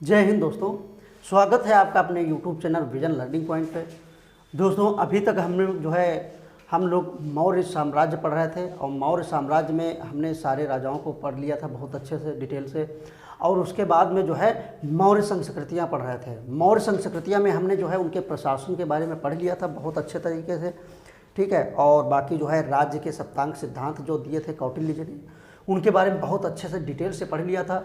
जय हिंद दोस्तों, स्वागत है आपका अपने YouTube channel vision learning point पे। दोस्तों अभी तक हमने हम लोग मौर्य साम्राज्य पढ़ रहे थे और मौर्य साम्राज्य में हमने सारे राजाओं को पढ़ लिया था बहुत अच्छे से डिटेल से। और उसके बाद में मौर्य संस्कृतियाँ पढ़ रहे थे। मौर्य संस्कृतियाँ में हमने उनके प्रशासन के बारे में पढ़ लिया था बहुत अच्छे तरीके से, ठीक है। और बाकी राज्य के सप्तांग सिद्धांत जो दिए थे कौटिल्य जी ने, उनके बारे में बहुत अच्छे से डिटेल से पढ़ लिया था।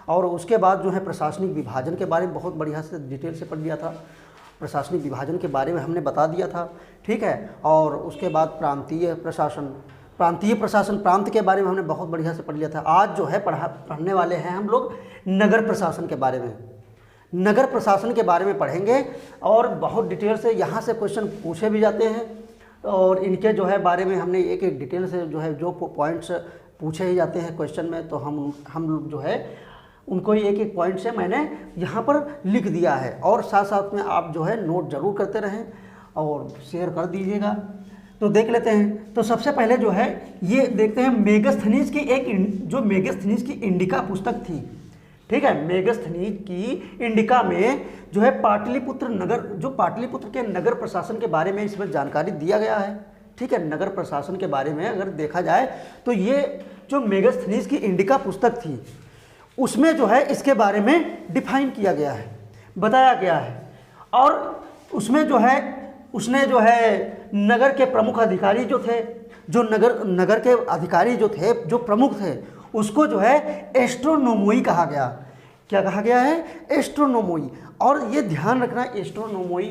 और उसके बाद प्रशासनिक विभाजन के बारे में बहुत बढ़िया से डिटेल से पढ़ लिया था। प्रशासनिक विभाजन के बारे में हमने बता दिया था, ठीक है। और उसके बाद प्रांतीय प्रशासन प्रांत के बारे में हमने बहुत बढ़िया से पढ़ लिया था। आज पढ़ने वाले हैं हम लोग नगर प्रशासन के बारे में। नगर प्रशासन के बारे में पढ़ेंगे और बहुत डिटेल से यहाँ से क्वेश्चन पूछे भी जाते हैं और इनके बारे में हमने एक एक डिटेल से जो पॉइंट्स पूछे ही जाते हैं क्वेश्चन में, तो हम लोग उनको एक एक पॉइंट से मैंने यहाँ पर लिख दिया है। और साथ साथ में आप नोट ज़रूर करते रहें और शेयर कर दीजिएगा। तो देख लेते हैं। तो सबसे पहले ये देखते हैं मेगस्थनीज की मेगस्थनीज की इंडिका पुस्तक थी, ठीक है। मेगस्थनीज की इंडिका में पाटलिपुत्र के नगर प्रशासन के बारे में इसमें जानकारी दिया गया है, ठीक है। नगर प्रशासन के बारे में अगर देखा जाए तो ये जो मेगस्थनीज की इंडिका पुस्तक थी उसमें इसके बारे में डिफाइन किया गया है, बताया गया है। और उसमें उसने नगर के प्रमुख अधिकारी जो नगर के अधिकारी जो प्रमुख थे उसको एस्ट्रोनोमोई कहा गया। क्या कहा गया है? एस्ट्रोनोमोई। और ये ध्यान रखना, एस्ट्रोनोमोई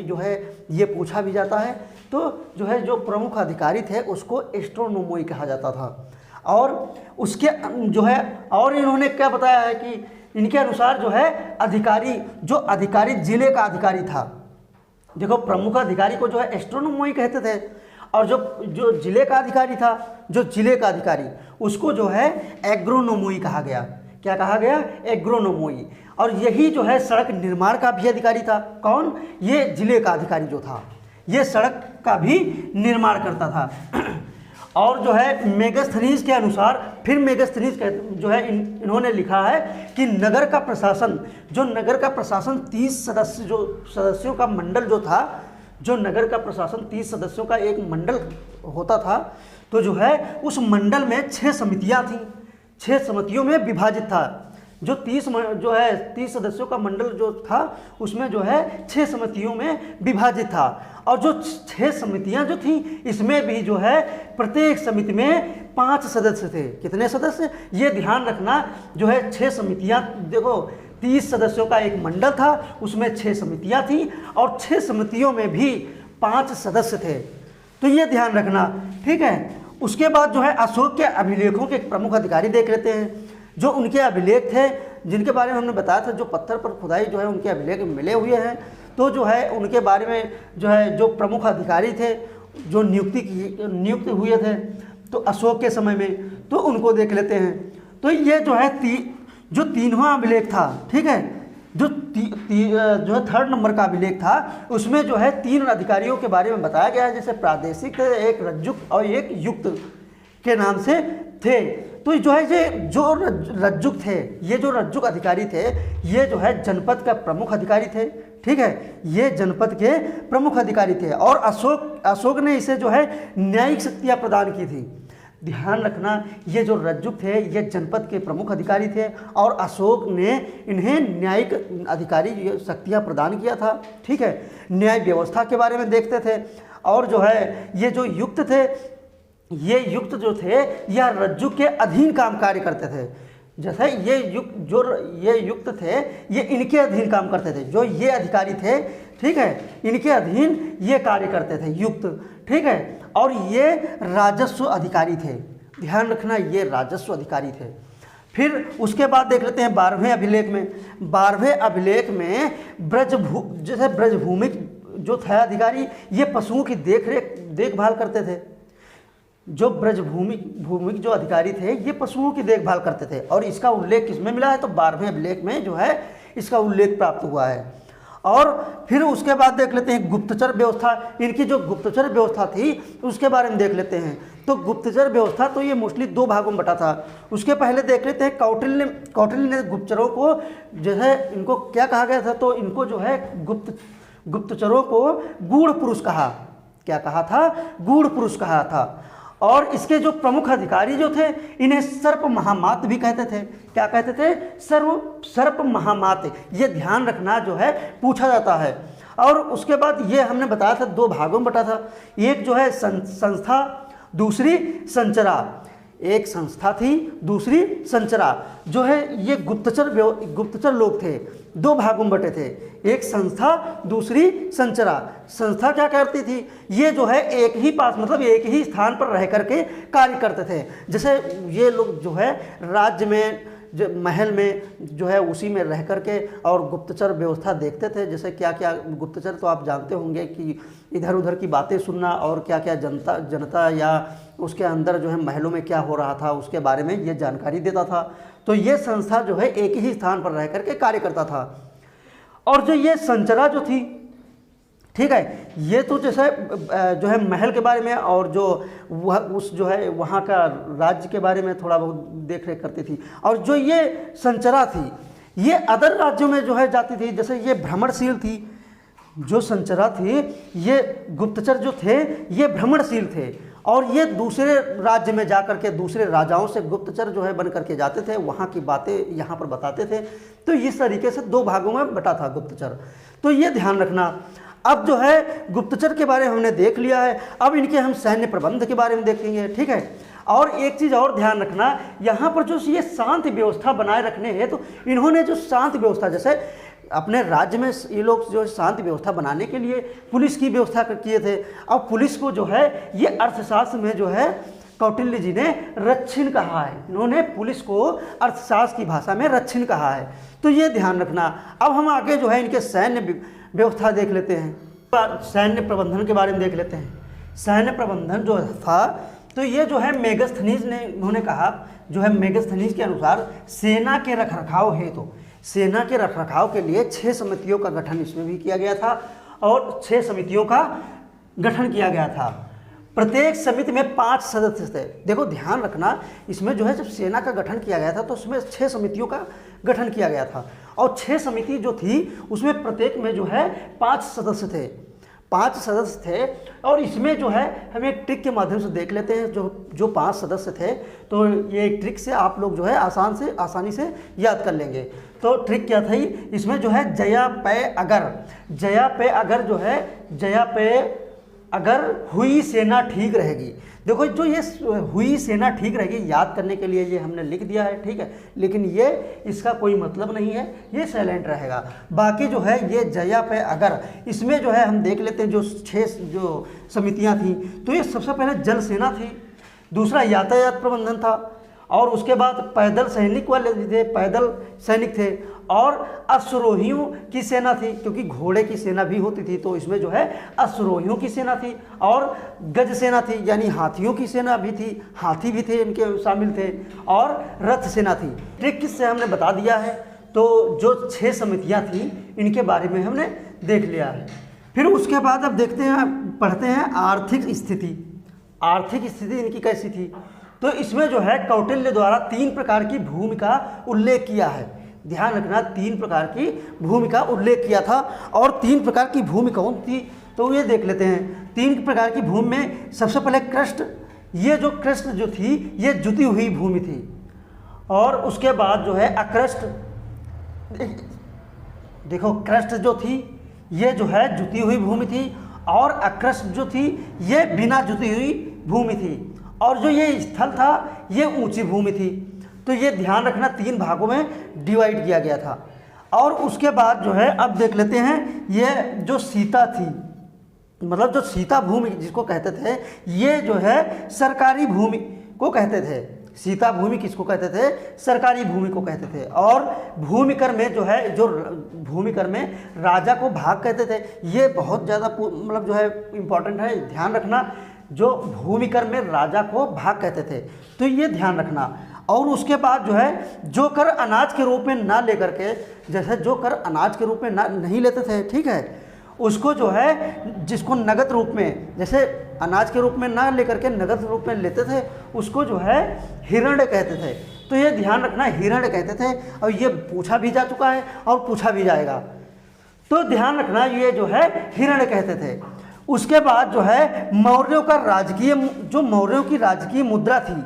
ये पूछा भी जाता है। तो जो प्रमुख अधिकारी थे उसको एस्ट्रोनोमोई कहा जाता था। और उसके और इन्होंने क्या बताया है कि इनके अनुसार अधिकारी जिले का अधिकारी था। देखो, प्रमुख अधिकारी को एस्ट्रोनोमोई कहते थे और जो जिले का अधिकारी था, उसको एग्रोनोमोई कहा गया। क्या कहा गया? एग्रोनोमोई। और यही सड़क निर्माण का भी अधिकारी था। कौन? ये जिले का अधिकारी जो था, ये सड़क का भी निर्माण करता था। और मेगस्थनीज के अनुसार, फिर मेगस्थनीज इन्होंने लिखा है कि नगर का प्रशासन 30 सदस्यों का मंडल नगर का प्रशासन 30 सदस्यों का एक मंडल होता था। तो उस मंडल में 6 समितियां थीं, 6 समितियों में विभाजित था। 30 सदस्यों का मंडल जो था उसमें 6 समितियों में विभाजित था। और जो 6 समितियां जो थी इसमें भी प्रत्येक समिति में 5 सदस्य थे। कितने सदस्य? ये ध्यान रखना, 6 समितियां, देखो 30 सदस्यों का एक मंडल था, उसमें 6 समितियां थी और 6 समितियों में भी 5 सदस्य थे। तो ये ध्यान रखना, ठीक है। उसके बाद अशोक के अभिलेखों के प्रमुख अधिकारी देख लेते हैं। जो उनके अभिलेख थे जिनके बारे में हमने बताया था, जो पत्थर पर खुदाई उनके अभिलेख मिले हुए हैं। तो उनके बारे में जो प्रमुख अधिकारी थे जो नियुक्त हुए थे तो अशोक के समय में, तो उनको देख लेते हैं। तो ये जो तीनवां अभिलेख था, ठीक है, जो 3rd नंबर का अभिलेख था उसमें 3 अधिकारियों के बारे में बताया गया है। जैसे प्रादेशिक, एक रज्जुक और एक युक्त के नाम से थे। तो जो रज्जुक थे, ये जो रज्जुक अधिकारी थे, ये जनपद का प्रमुख अधिकारी थे, ठीक है। ये जनपद के प्रमुख अधिकारी थे। और अशोक ने इसे न्यायिक शक्तियाँ प्रदान की थी। ध्यान रखना, ये जो रज्जुक थे ये जनपद के प्रमुख अधिकारी थे और अशोक ने इन्हें न्यायिक अधिकारी शक्तियाँ प्रदान किया था, ठीक है। न्याय व्यवस्था के बारे में देखते थे। और ये जो युक्त थे, ये युक्त जो थे यह रज्जुक के अधीन काम कार्य करते थे। जैसे ये युक्त थे, ये इनके अधीन काम करते थे। जो ये अधिकारी थे, ठीक है, इनके अधीन ये कार्य करते थे, युक्त, ठीक है। और ये राजस्व अधिकारी थे। ध्यान रखना, ये राजस्व अधिकारी थे। फिर उसके बाद देख लेते हैं 12वें अभिलेख में। 12वें अभिलेख में ब्रजभूमिक जो थे अधिकारी, ये पशुओं की देखभाल करते थे। जो ब्रजभूमिक जो अधिकारी थे ये पशुओं की देखभाल करते थे। और इसका उल्लेख किसमें मिला है? तो 12वें अभिलेख में इसका उल्लेख प्राप्त हुआ है। और फिर उसके बाद देख लेते हैं गुप्तचर व्यवस्था। इनकी जो गुप्तचर व्यवस्था थी उसके बारे में देख लेते हैं। तो गुप्तचर व्यवस्था तो ये मोस्टली दो भागों में बटा था। उसके पहले देख लेते हैं कौटिल्य ने गुप्तचरों को जो है इनको क्या कहा गया था, तो इनको जो है गुप्तचरों को गूढ़ पुरुष कहा। क्या कहा था? गूढ़ पुरुष कहा था। और इसके जो प्रमुख अधिकारी जो थे इन्हें सर्प महामात भी कहते थे। क्या कहते थे? सर्प महामात। ये ध्यान रखना जो है पूछा जाता है। और उसके बाद ये हमने बताया था दो भागों में बटा था, एक जो है संस्था, दूसरी संचरा। एक संस्था थी, दूसरी संचरा। जो है ये गुप्तचर लोग थे, दो भागों में बटे थे, एक संस्था, दूसरी संचरा। संस्था क्या करती थी? ये जो है एक ही पास मतलब एक ही स्थान पर रह करके कार्य करते थे। जैसे ये लोग जो है राज्य में जो महल में जो है उसी में रह करके और गुप्तचर व्यवस्था देखते थे। जैसे क्या क्या गुप्तचर तो आप जानते होंगे कि इधर उधर की बातें सुनना और क्या क्या जनता या उसके अंदर जो है महलों में क्या हो रहा था उसके बारे में ये जानकारी देता था। तो ये संस्था जो है एक ही स्थान पर रह करके कार्य करता था। और जो ये संचरा जो थी, ठीक है, ये तो जैसे जो है महल के बारे में और जो वह उस जो है वहाँ का राज्य के बारे में थोड़ा बहुत देख रेख करती थी। और जो ये संचरा थी ये अदर राज्यों में जो है जाती थी। जैसे ये भ्रमणशील थी, जो संचरा थी, ये गुप्तचर जो थे ये भ्रमणशील थे और ये दूसरे राज्य में जा करके दूसरे राजाओं से गुप्तचर जो है बन करके जाते थे, वहाँ की बातें यहाँ पर बताते थे। तो इस तरीके से दो भागों में बटा था गुप्तचर। तो ये ध्यान रखना। अब जो है गुप्तचर के बारे में हमने देख लिया है, अब इनके हम सैन्य प्रबंध के बारे में देखेंगे, ठीक है। और एक चीज़ और ध्यान रखना, यहाँ पर जो ये शांति व्यवस्था बनाए रखने है, तो इन्होंने जो शांति व्यवस्था, जैसे अपने राज्य में ये लोग जो शांति व्यवस्था बनाने के लिए पुलिस की व्यवस्था किए थे। अब पुलिस को जो है ये अर्थशास्त्र में जो है कौटिल्य जी ने रक्षिण कहा है। इन्होंने पुलिस को अर्थशास्त्र की भाषा में रक्षिण कहा है। तो ये ध्यान रखना। अब हम आगे जो है इनके सैन्य व्यवस्था देख लेते हैं, सैन्य प्रबंधन के बारे में देख लेते हैं। सैन्य प्रबंधन जो था तो ये जो है मेगस्थनीज ने उन्होंने कहा, जो है मेगस्थनीज के अनुसार सेना के रखरखाव है, तो सेना के रखरखाव के लिए 6 समितियों का गठन इसमें भी किया गया था और 6 समितियों का गठन किया गया था। प्रत्येक समिति में 5 सदस्य थे। देखो ध्यान रखना, इसमें जो है जब सेना का गठन किया गया था तो उसमें 6 समितियों का गठन किया गया था और 6 समिति जो थी उसमें प्रत्येक में जो है 5 सदस्य थे, 5 सदस्य थे। और इसमें जो है हम एक ट्रिक के माध्यम से देख लेते हैं। जो 5 सदस्य थे, तो ये एक ट्रिक से आप लोग जो है आसानी से याद कर लेंगे। तो ट्रिक क्या थी इसमें, जो है जया पे अगर जो है जया पे अगर हुई सेना ठीक रहेगी। देखो जो ये हुई सेना ठीक रहेगी याद करने के लिए ये हमने लिख दिया है, ठीक है, लेकिन ये इसका कोई मतलब नहीं है, ये साइलेंट रहेगा। बाकी जो है ये जया पे अगर, इसमें जो है हम देख लेते हैं जो 6 जो समितियां थी। तो ये सबसे पहले जल सेना थी, दूसरा यातायात प्रबंधन था और उसके बाद पैदल सैनिक वाले थे, पैदल सैनिक थे और अश्वरोहियों की सेना थी, क्योंकि घोड़े की सेना भी होती थी। तो इसमें जो है अश्वरोहियों की सेना थी और गज सेना थी, यानी हाथियों की सेना भी थी, हाथी भी थे इनके शामिल थे और रथ सेना थी। ट्रिक से हमने बता दिया है। तो जो 6 समितियां थी इनके बारे में हमने देख लिया है। फिर उसके बाद अब देखते हैं, पढ़ते हैं आर्थिक स्थिति। आर्थिक स्थिति इनकी कैसी थी, तो इसमें जो है कौटिल्य द्वारा 3 प्रकार की भूमि का उल्लेख किया है। ध्यान रखना, 3 प्रकार की भूमि का उल्लेख किया था। और 3 प्रकार की भूमि कौन थी, तो ये देख लेते हैं। 3 प्रकार की भूमि में सबसे पहले कृष्ट, ये जो कृष्ट जो थी ये जुती हुई भूमि थी। और उसके बाद जो है अकृष्ट, देखो कृष्ट जो थी ये जो है जुती हुई भूमि थी और अकृष्ट जो थी ये बिना जुती हुई भूमि थी। और जो ये स्थल था ये ऊंची भूमि थी। तो ये ध्यान रखना, 3 भागों में डिवाइड किया गया था। और उसके बाद जो है अब देख लेते हैं, ये जो सीता थी, मतलब जो सीता भूमि जिसको कहते थे, ये जो है सरकारी भूमि को कहते थे। सीता भूमि किसको कहते थे, सरकारी भूमि को कहते थे। और भूमिकर में जो है, जो भूमिकर में राजा को भाग कहते थे। ये बहुत ज़्यादा मतलब जो है इम्पोर्टेंट है, ध्यान रखना। जो भूमिकर में राजा को भाग कहते थे, तो ये ध्यान रखना। और उसके बाद जो है जो कर अनाज के रूप में ना लेकर के, जैसे जो कर अनाज के रूप में ना नहीं लेते थे, ठीक है, उसको जो है, जिसको नगद रूप में, जैसे अनाज के रूप में ना लेकर के नगद रूप में लेते थे, उसको जो है हिरण्य कहते थे। तो ये ध्यान रखना, हिरण्य कहते थे, और ये पूछा भी जा चुका है और पूछा भी जाएगा। तो ध्यान रखना, ये जो है हिरण्य कहते थे। उसके बाद जो है मौर्यों का राजकीय, जो मौर्यों की राजकीय मुद्रा थी,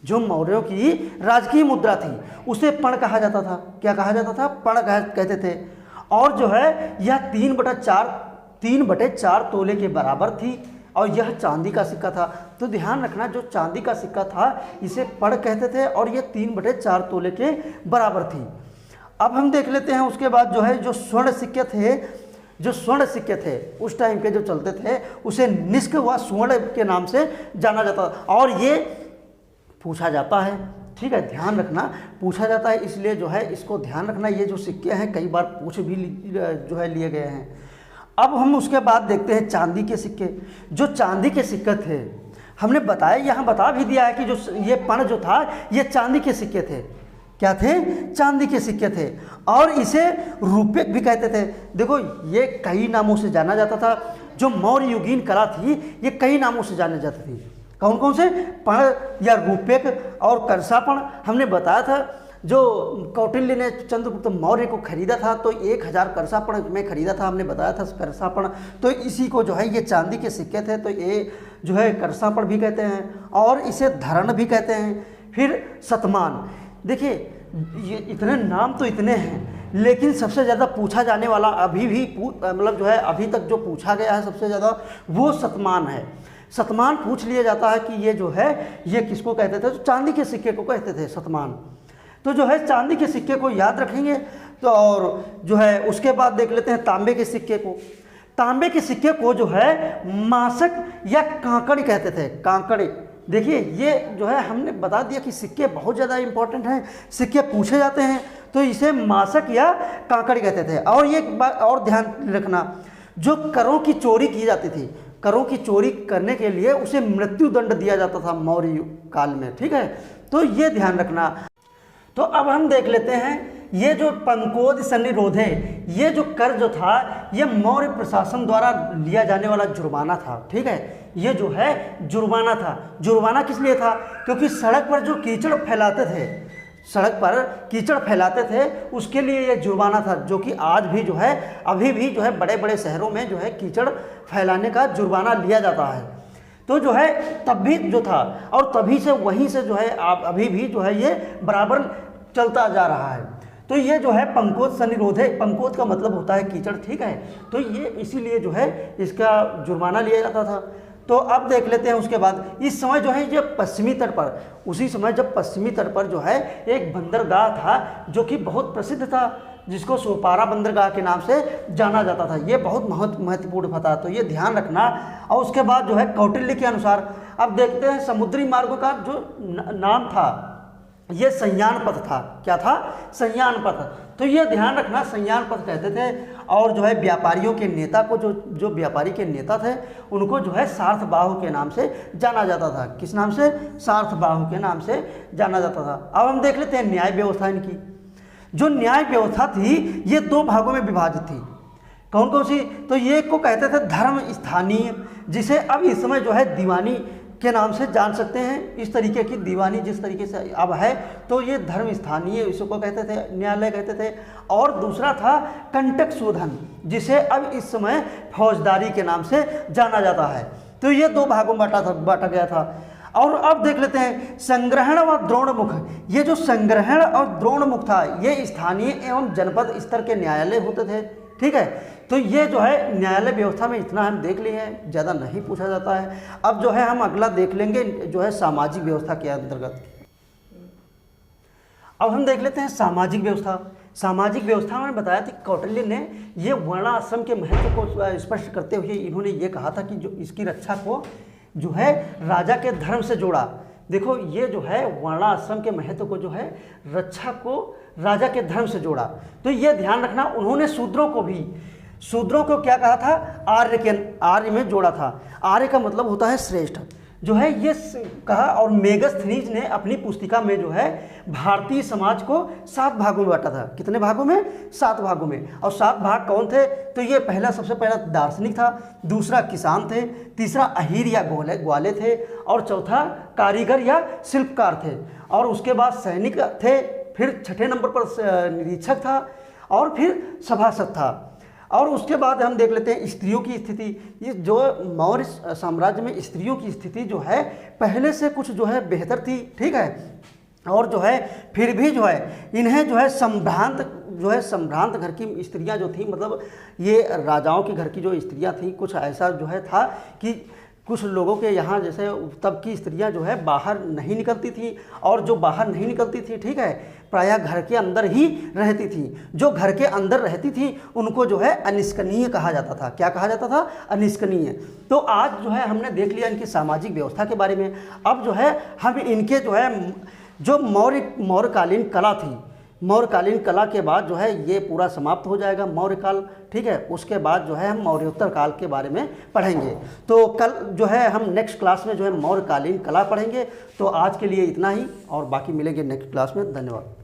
जो मौर्यों की राजकीय मुद्रा थी, उसे पण कहा जाता था। क्या कहा जाता था? पण कहते थे। और जो है यह 3/4 तोले के बराबर थी, और यह चांदी का सिक्का था। तो ध्यान रखना, जो चांदी का सिक्का था इसे पण कहते थे, और ये 3/4 तोले के बराबर थी। अब हम देख लेते हैं उसके बाद जो है, जो स्वर्ण सिक्के थे, जो स्वर्ण सिक्के थे उस टाइम के जो चलते थे, उसे निष्क व स्वर्ण के नाम से जाना जाता था। और ये पूछा जाता है, ठीक है, ध्यान रखना, पूछा जाता है, इसलिए जो है इसको ध्यान रखना। ये जो सिक्के हैं कई बार पूछ भी जो है लिए गए हैं। अब हम उसके बाद देखते हैं चांदी के सिक्के। जो चांदी के सिक्के थे, हमने बताया, यहाँ बता भी दिया है कि जो ये पण जो था ये चांदी के सिक्के थे। क्या थे? चांदी के सिक्के थे। और इसे रुपये भी कहते थे। देखो, ये कई नामों से जाना जाता था। जो मौर्य युगीन कला थी ये कई नामों से जानी जाती थी। कौन कौन से? पण या रूपेक और करसापण। हमने बताया था, जो कौटिल्य ने चंद्रगुप्त मौर्य को खरीदा था तो 1000 करसापण में खरीदा था, हमने बताया था करसापण। तो इसी को जो है, ये चांदी के सिक्के थे, तो ये जो है करसापण भी कहते हैं, और इसे धरण भी कहते हैं। फिर शतमान। देखिए, ये इतने नाम तो इतने हैं, लेकिन सबसे ज़्यादा पूछा जाने वाला अभी भी मतलब जो है अभी तक जो पूछा गया है सबसे ज़्यादा, वो शतमान है। शतमान पूछ लिया जाता है कि ये जो है ये किसको कहते थे? तो चांदी के सिक्के को कहते थे शतमान। तो जो है चांदी के सिक्के को याद रखेंगे। तो और जो है उसके बाद देख लेते हैं तांबे के सिक्के को। तांबे के सिक्के को जो है मासक या कांकड़ कहते थे। कांकड़, देखिए ये जो है हमने बता दिया कि सिक्के बहुत ज़्यादा इंपॉर्टेंट हैं, सिक्के पूछे जाते हैं, तो इसे मासक या कांकड़ कहते थे। और ये बात और ध्यान रखना, जो करों की चोरी की जाती थी, करों की चोरी करने के लिए उसे मृत्यु दंड दिया जाता था मौर्य काल में, ठीक है, तो ये ध्यान रखना। तो अब हम देख लेते हैं, ये जो पंकोद सन्निरोध है, ये जो कर जो था ये मौर्य प्रशासन द्वारा लिया जाने वाला जुर्माना था, ठीक है, ये जो है जुर्माना था। जुर्माना किस लिए था? क्योंकि सड़क पर जो कीचड़ फैलाते थे, सड़क पर कीचड़ फैलाते थे, उसके लिए ये जुर्माना था, जो कि आज भी जो है, अभी भी जो है बड़े बड़े शहरों में जो है कीचड़ फैलाने का जुर्माना लिया जाता है। तो जो है तब भी जो था, और तभी से वहीं से जो है अभी भी जो है ये बराबर चलता जा रहा है। तो ये जो है पंकोद सन्निरोध है। पंकोद का मतलब होता है कीचड़, ठीक है, तो ये इसीलिए जो है इसका जुर्माना लिया जाता था। तो अब देख लेते हैं उसके बाद, इस समय जो है ये पश्चिमी तट पर, उसी समय जब पश्चिमी तट पर जो है एक बंदरगाह था जो कि बहुत प्रसिद्ध था, जिसको सोपारा बंदरगाह के नाम से जाना जाता था। ये बहुत महत्वपूर्ण था, तो ये ध्यान रखना। और उसके बाद जो है कौटिल्य के अनुसार, अब देखते हैं समुद्री मार्गों का जो नाम था ये संयान पथ था। क्या था? संयान पथ। तो ये ध्यान रखना, संयान पथ कहते थे। और जो है व्यापारियों के नेता को, जो व्यापारी के नेता थे उनको जो है सार्थबाहु के नाम से जाना जाता था। किस नाम से? सार्थबाहु के नाम से जाना जाता था। अब हम देख लेते हैं न्याय व्यवस्था इनकी। जो न्याय व्यवस्था थी ये 2 भागों में विभाजित थी। कौन कौन सी? तो ये को कहते थे धर्म स्थानीय, जिसे अब इस समय जो है दीवानी के नाम से जान सकते हैं। इस तरीके की दीवानी जिस तरीके से अब है, तो ये धर्म स्थानीय इसको कहते थे, न्यायालय कहते थे। और दूसरा था कंटक शोधन, जिसे अब इस समय फौजदारी के नाम से जाना जाता है। तो ये 2 भागों में बांटा गया था। और अब देख लेते हैं संग्रहण व द्रोणमुख। ये जो संग्रहण और द्रोणमुख था ये स्थानीय एवं जनपद स्तर के न्यायालय होते थे, ठीक है। तो ये जो है न्यायालय व्यवस्था में इतना हम देख लिए हैं, ज़्यादा नहीं पूछा जाता है। अब जो है हम अगला देख लेंगे जो है सामाजिक व्यवस्था के अंतर्गत। अब हम देख लेते हैं सामाजिक व्यवस्था। सामाजिक व्यवस्था में बताया था कौटिल्य ने ये वर्णाश्रम के महत्व को स्पष्ट करते हुए इन्होंने ये कहा था कि जो इसकी रक्षा को जो है राजा के धर्म से जोड़ा। देखो ये जो है वर्णाश्रम के महत्व को जो है रक्षा को राजा के धर्म से जोड़ा। तो ये ध्यान रखना, उन्होंने शूद्रों को क्या कहा था? आर्य में जोड़ा था। आर्य का मतलब होता है श्रेष्ठ। जो है ये कहा, और मेगास्थनीज ने अपनी पुस्तिका में जो है भारतीय समाज को 7 भागों में बांटा था। कितने भागों में? 7 भागों में। और 7 भाग कौन थे? तो ये सबसे पहला दार्शनिक था, दूसरा किसान थे, तीसरा अहीर या ग्वाले थे, और चौथा कारीगर या शिल्पकार थे, और उसके बाद सैनिक थे, फिर छठे नंबर पर निरीक्षक था, और फिर सभासद था। और उसके बाद हम देख लेते हैं स्त्रियों की स्थिति। ये जो मौर्य साम्राज्य में स्त्रियों की स्थिति जो है पहले से कुछ जो है बेहतर थी, ठीक है। और जो है फिर भी जो है इन्हें जो है संभ्रांत घर की स्त्रियां जो थी, मतलब ये राजाओं के घर की जो स्त्रियां थी, कुछ ऐसा जो है था कि कुछ लोगों के यहाँ जैसे तब की स्त्रियां जो है बाहर नहीं निकलती थी, और जो बाहर नहीं निकलती थी, ठीक है, प्रायः घर के अंदर ही रहती थी। जो घर के अंदर रहती थी उनको जो है अनिष्कनीय कहा जाता था। क्या कहा जाता था? अनिष्कनीय। तो आज जो है हमने देख लिया इनकी सामाजिक व्यवस्था के बारे में। अब जो है हम इनके जो है जो मौर्यकालीन कला थी, मौर्यकालीन कला के बाद जो है ये पूरा समाप्त हो जाएगा मौर्य काल, ठीक है। उसके बाद जो है हम मौर्योत्तर काल के बारे में पढ़ेंगे। तो कल जो है हम नेक्स्ट क्लास में जो है मौर्यकालीन कला पढ़ेंगे। तो आज के लिए इतना ही, और बाकी मिलेंगे नेक्स्ट क्लास में। धन्यवाद।